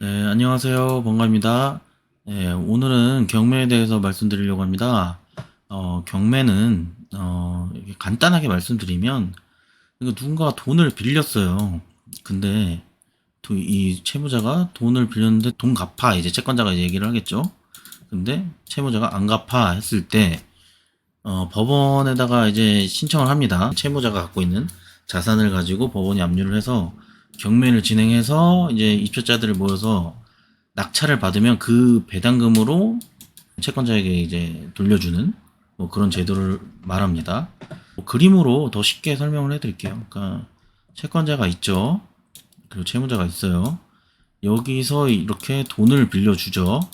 네, 안녕하세요. 번가입니다. 네, 오늘은 경매에 대해서 말씀드리려고 합니다. 경매는, 이렇게 간단하게 말씀드리면, 이거 누군가가 돈을 빌렸어요. 근데, 이 채무자가 돈을 빌렸는데 돈 갚아. 이제 채권자가 이제 얘기를 하겠죠. 근데 채무자가 안 갚아 했을 때, 법원에다가 이제 신청을 합니다. 채무자가 갖고 있는 자산을 가지고 법원이 압류를 해서 경매를 진행해서 이제 입찰자들을 모여서 낙찰을 받으면 그 배당금으로 채권자에게 이제 돌려주는 뭐 그런 제도를 말합니다. 뭐 그림으로 더 쉽게 설명을 해드릴게요. 그러니까 채권자가 있죠. 그리고 채무자가 있어요. 여기서 이렇게 돈을 빌려주죠.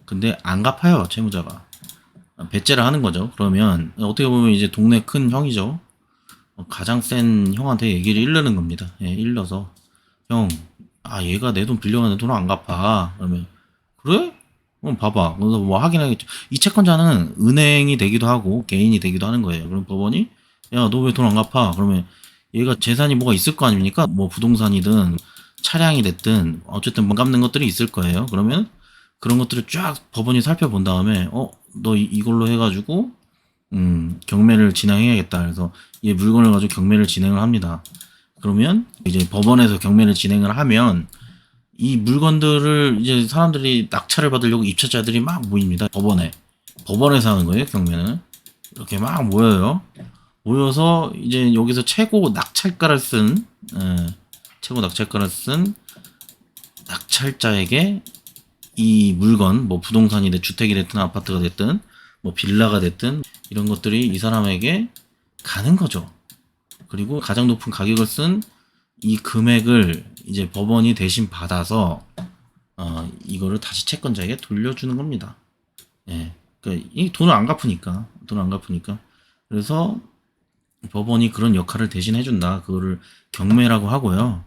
근데 안 갚아요, 채무자가. 배째를 하는 거죠. 그러면 어떻게 보면 이제 동네 큰 형이죠. 가장 센 형한테 얘기를 일르는 겁니다. 예, 일러서 형, 얘가 내 돈 빌려가는데 돈 안 갚아. 그러면 그래? 그럼 봐봐. 그래서 뭐 하긴 하겠죠. 이 채권자는 은행이 되기도 하고 개인이 되기도 하는 거예요. 그럼 법원이 야, 너 왜 돈 안 갚아? 그러면 얘가 재산이 뭐가 있을 거 아닙니까? 뭐 부동산이든 차량이 됐든 어쨌든 못 갚는 것들이 있을 거예요. 그러면 그런 것들을 쫙 법원이 살펴본 다음에 너 이걸로 해가지고 경매를 진행해야겠다. 그래서 이 물건을 가지고 경매를 진행을 합니다. 그러면 이제 법원에서 경매를 진행을 하면 이 물건들을 이제 사람들이 낙찰을 받으려고 입찰자들이 막 모입니다. 법원에. 법원에서 하는 거예요, 경매는. 이렇게 막 모여요. 모여서 이제 여기서 최고 낙찰가를 쓴 낙찰자에게 이 물건, 뭐 부동산이 든 주택이 됐든 아파트가 됐든 뭐 빌라가 됐든 이런 것들이 이 사람에게 가는 거죠. 그리고 가장 높은 가격을 쓴 이 금액을 이제 법원이 대신 받아서 이거를 다시 채권자에게 돌려주는 겁니다. 예. 그러니까 이 돈을 안 갚으니까. 그래서 법원이 그런 역할을 대신 해준다. 그거를 경매라고 하고요.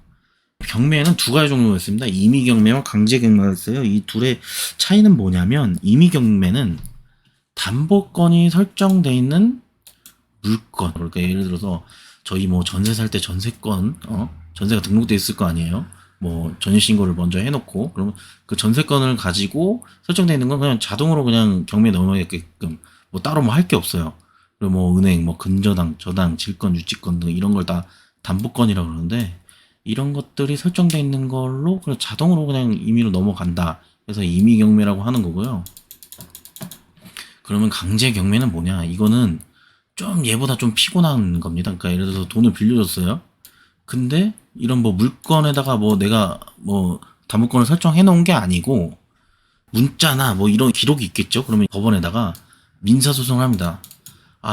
경매에는 두 가지 종류가 있습니다. 임의 경매와 강제 경매가 있어요. 이 둘의 차이는 뭐냐면 임의 경매는 담보권이 설정돼 있는 물건. 그러니까 예를 들어서 저희 뭐 전세 살 때 전세권, 전세가 등록돼 있을 거 아니에요. 뭐 전입 신고를 먼저 해놓고 그러면 그 전세권을 가지고 설정돼 있는 건 그냥 자동으로 그냥 경매에 넘어가게끔 뭐 따로 뭐 할 게 없어요. 그리고 뭐 은행, 뭐 근저당, 저당, 질권, 유치권 등 이런 걸 다 담보권이라고 그러는데 이런 것들이 설정돼 있는 걸로 그냥 자동으로 그냥 임의로 넘어간다. 그래서 임의 경매라고 하는 거고요. 그러면 강제 경매는 뭐냐? 이거는 좀 얘보다 좀 피곤한 겁니다. 그러니까 예를 들어서 돈을 빌려줬어요. 근데 이런 뭐 물건에다가 뭐 내가 뭐 담보권을 설정해 놓은 게 아니고 문자나 뭐 이런 기록이 있겠죠. 그러면 법원에다가 민사소송을 합니다.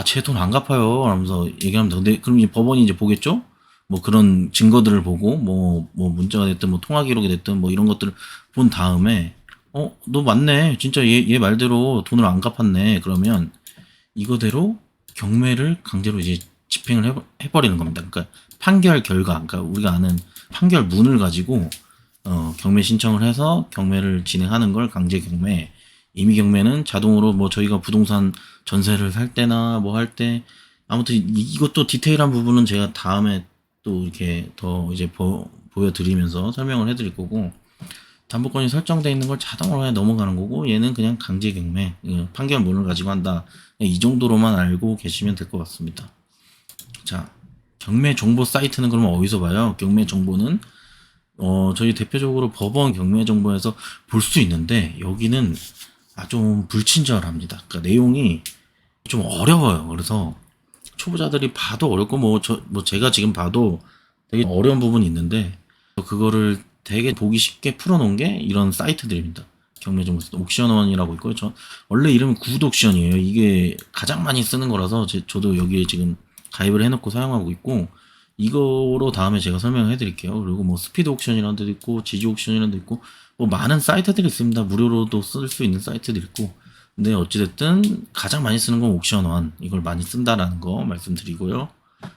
쟤 돈 안 갚아요. 라면서 얘기하면 근데 그럼 이 법원이 이제 보겠죠. 뭐 그런 증거들을 보고 뭐 문자가 됐든 뭐 통화 기록이 됐든 뭐 이런 것들을 본 다음에 너 맞네. 진짜 얘 말대로 돈을 안 갚았네. 그러면 이거대로 경매를 강제로 이제 집행을 해버리는 겁니다. 그러니까 판결 결과, 그러니까 우리가 아는 판결문을 가지고 경매 신청을 해서 경매를 진행하는 걸 강제 경매. 임의 경매는 자동으로 뭐 저희가 부동산 전세를 살 때나 뭐 할 때 아무튼 이것도 디테일한 부분은 제가 다음에 또 이렇게 더 이제 보여드리면서 설명을 해드릴 거고 담보권이 설정되어 있는 걸 자동으로 그냥 넘어가는 거고 얘는 그냥 강제 경매 판결문을 가지고 한다. 이 정도로만 알고 계시면 될 것 같습니다. 자, 경매 정보 사이트는 그러면 어디서 봐요? 경매 정보는 저희 대표적으로 법원 경매 정보에서 볼 수 있는데 여기는 좀 불친절합니다. 그러니까 내용이 좀 어려워요. 그래서 초보자들이 봐도 어렵고 뭐 제가 지금 봐도 되게 어려운 부분이 있는데 그거를 되게 보기 쉽게 풀어놓은 게 이런 사이트들입니다. 경매 정보 옥션원이라고 있고요. 원래 이름은 굿옥션이에요. 이게 가장 많이 쓰는 거라서 저도 여기에 지금 가입을 해놓고 사용하고 있고 이거로 다음에 제가 설명을 해드릴게요. 그리고 뭐 스피드 옥션이라는 데도 있고 지지 옥션이라는 데도 있고 뭐 많은 사이트들이 있습니다. 무료로도 쓸 수 있는 사이트도 있고 근데 어찌됐든 가장 많이 쓰는 건 옥션원 이걸 많이 쓴다라는 거 말씀드리고요.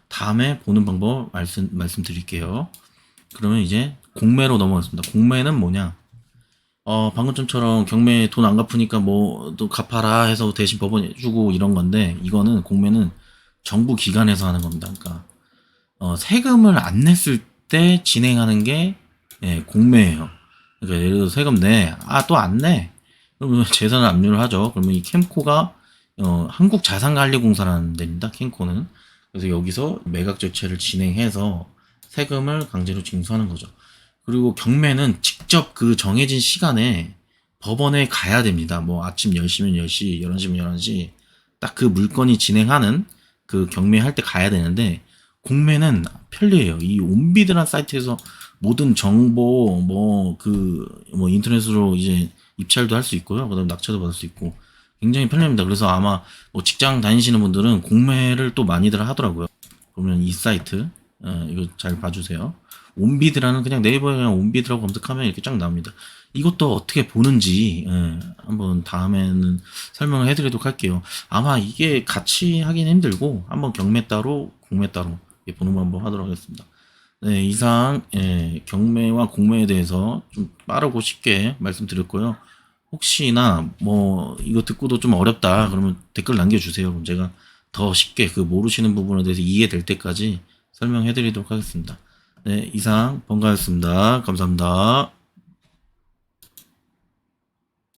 다음에 보는 방법 말씀드릴게요. 그러면 이제 공매로 넘어가겠습니다. 공매는 뭐냐? 방금전처럼 경매 돈 안 갚으니까 뭐 또 갚아라 해서 대신 법원이 해주고 이런 건데 이거는 공매는 정부 기관에서 하는 겁니다. 그러니까 세금을 안 냈을 때 진행하는 게 공매예요. 그러니까 예를 들어 세금 내. 아, 또 안 내. 그러면 재산을 압류를 하죠. 그러면 이 캠코가 한국자산관리공사라는 데입니다. 캠코는. 그래서 여기서 매각 절차를 진행해서 세금을 강제로 징수하는 거죠. 그리고 경매는 직접 그 정해진 시간에 법원에 가야 됩니다. 뭐 아침 10시면 10시, 11시면 11시 딱 그 물건이 진행하는 그 경매할 때 가야 되는데 공매는 편리해요. 이 온비드란 사이트에서 모든 정보 뭐 인터넷으로 이제 입찰도 할 수 있고요. 그다음에 낙찰도 받을 수 있고 굉장히 편리합니다. 그래서 아마 뭐 직장 다니시는 분들은 공매를 또 많이들 하더라고요. 그러면 이 사이트 이거 잘 봐주세요. 온비드라는 그냥 네이버에 그냥 온비드라고 검색하면 이렇게 쫙 나옵니다. 이것도 어떻게 보는지 한번 다음에는 설명을 해드리도록 할게요. 아마 이게 같이 하긴 힘들고 한번 경매 따로 공매 따로 보는 거 한번 하도록 하겠습니다. 네, 이상 경매와 공매에 대해서 좀 빠르고 쉽게 말씀드렸고요. 혹시나 뭐 이거 듣고도 좀 어렵다 그러면 댓글 남겨주세요. 그럼 제가 더 쉽게 그 모르시는 부분에 대해서 이해될 때까지 설명해 드리도록 하겠습니다. 네, 이상 번가였습니다. 감사합니다.